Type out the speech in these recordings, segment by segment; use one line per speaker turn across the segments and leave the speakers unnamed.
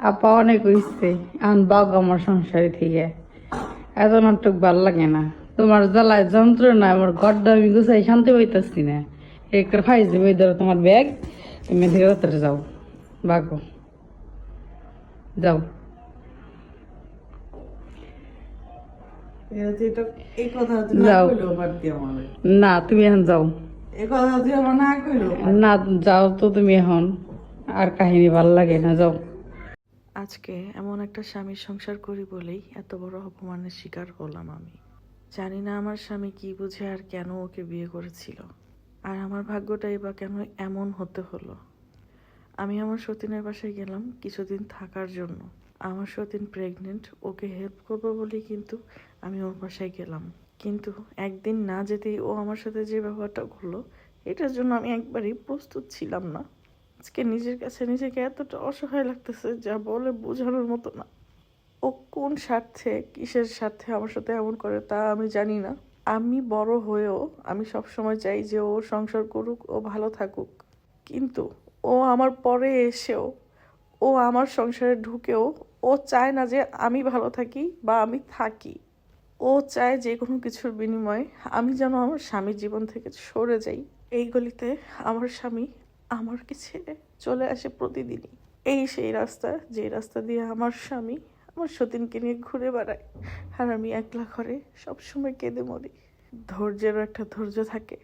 আপা অনেক হইছে, এখন বাগ আমার সংসারে থেকে এত নাটক ভাল লাগে না। তোমার জ্বালায় যন্ত্রণা আমার গড্ডা আমি গুছাই শান্তি পাইতেছি না। একটা ফাইজ দেবে ধরো তোমার ব্যাগ, তুমি ধীরে তাড়াতাড়ি যাও, বাগো যাও।
এই কথা তুই না
যাও।
কইলেও পারতি আমারে।
না তুমি এখন যাও।
এই কথা তুই আমার না কইলেও পারতি।
না যাও তো তুমি এখন, আর কাহিনী ভাল লাগে না, যাও।
আজকে এমন একটা স্বামীর সংসার করি বলেই এত বড় অপমানের শিকার হলাম আমি। জানি না আমার স্বামী কি বুঝে আর কেন ওকে বিয়ে করেছিল, আর আমার ভাগ্যটাই বা কেন এমন হতে হলো। আমি আমার সতীনের বাসায় গেলাম কিছুদিন থাকার জন্য। আমার সতীন প্রেগনেন্ট, ওকে হেল্প করবো বলেই কিন্তু আমি ওর বাসায় গেলাম। কিন্তু একদিন না যেতেই ও আমার সাথে যে ব্যবহারটা করলো, এটার জন্য আমি একবারই প্রস্তুত ছিলাম না। আজকে নিজের কাছে নিজেকে এতটা অসহায় লাগতেছে যা বলে বোঝানোর মতো না। ও কোন স্বার্থে, কিসের স্বার্থে আমার সাথে এমন করে তা আমি জানি না। আমি বড় হয়েও আমি সবসময় চাই যে ও সংসার করুক, ও ভালো থাকুক। কিন্তু ও আমার পরে এসেও, ও আমার সংসারে ঢুকেও ও চায় না যে আমি ভালো থাকি বা আমি থাকি। ও চায় যে কোনো কিছুর বিনিময়ে আমি যেন আমার স্বামীর জীবন থেকে সরে যাই। এই গলিতে আমার স্বামী আমাকে ছেড়ে চলে আসে প্রতিদিনই। এই সেই রাস্তা, যে রাস্তা দিয়ে আমার স্বামী আমার সতীনকে নিয়ে ঘুরে বেড়ায়, আর আমি একলা ঘরে সবসময় কেঁদে মরি। ধৈর্যেরও একটা ধৈর্য থাকে,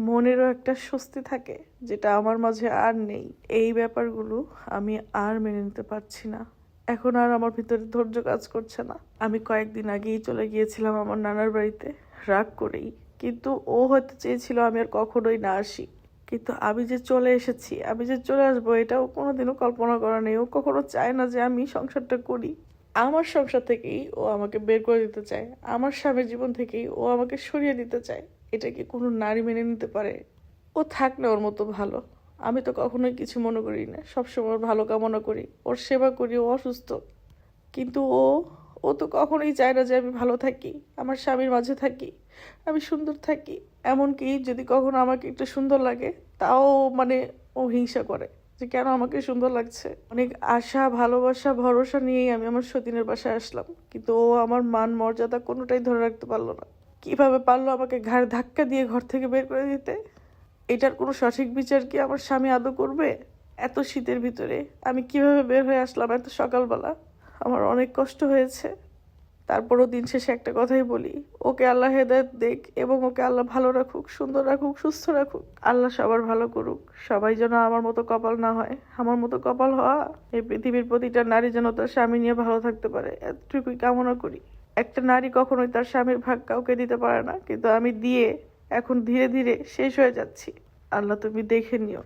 মনেরও একটা স্বস্তি থাকে, যেটা আমার মাঝে আর নেই। এই ব্যাপারগুলো আমি আর মেনে নিতে পারছি না। এখন আর আমার ভিতরে ধৈর্য কাজ করছে না। আমি কয়েকদিন আগেই চলে গিয়েছিলাম আমার নানার বাড়িতে, রাগ করেই। কিন্তু ও হয়তো চেয়েছিল আমি আর কখনোই না আসি। কিন্তু আমি যে চলে এসেছি, আমি যে চলে আসবো, এটাও কোনোদিনও কল্পনা করা নেই। ও কখনো চায় না যে আমি সংসারটা করি। আমার সংসার থেকেই ও আমাকে বের করে দিতে চায়, আমার স্বামীর জীবন থেকেই ও আমাকে সরিয়ে দিতে চায়। এটা কি কোনো নারী মেনে নিতে পারে? ও থাক না ওর মতো ভালো। আমি তো কখনোই কিছু মনে করি না, সবসময় ওর ভালো কামনা করি, ওর সেবা করি। ও অসুস্থ, কিন্তু ও ও তো কখনোই চায় না যে আমি ভালো থাকি, আমার স্বামীর মাঝে থাকি, আমি সুন্দর থাকি। এমনকি যদি কখনো আমাকে একটু সুন্দর লাগে, তাও মানে ও হিংসা করে যে কেন আমাকে সুন্দর লাগছে। অনেক আশা, ভালোবাসা, ভরসা নিয়েই আমি আমার সতীনের বাসায় আসলাম, কিন্তু ও আমার মান মর্যাদা কোনোটাই ধরে রাখতে পারলো না। কিভাবে পারলো আমাকে ঘাড় ধাক্কা দিয়ে ঘর থেকে বের করে দিতে? এটার কোনো সঠিক বিচার কি আমার স্বামী আদৌ করবে? এত শীতের ভিতরে আমি কিভাবে বের হয়ে আসলাম এত সকালবেলা? আমার অনেক কষ্ট হয়েছে। তারপরও দিন শেষে একটা কথাই বলি, ওকে আল্লাহ হেদায়েত দেখ এবং ওকে আল্লাহ ভালো রাখুক, সুন্দর রাখুক, সুস্থ রাখুক। আল্লাহ সবার ভালো করুক। সবাই যেন আমার মতো কপাল না হয়। আমার মতো কপাল হওয়া, এই পৃথিবীর প্রতিটা নারী যেন তার স্বামী নিয়ে ভালো থাকতে পারে, এতটুকুই কামনা করি। একটা নারী কখনোই তার স্বামীর ভাগ কাউকে দিতে পারে না, কিন্তু আমি দিয়ে এখন ধীরে ধীরে শেষ হয়ে যাচ্ছি। আল্লাহ তুমি দেখে নিও।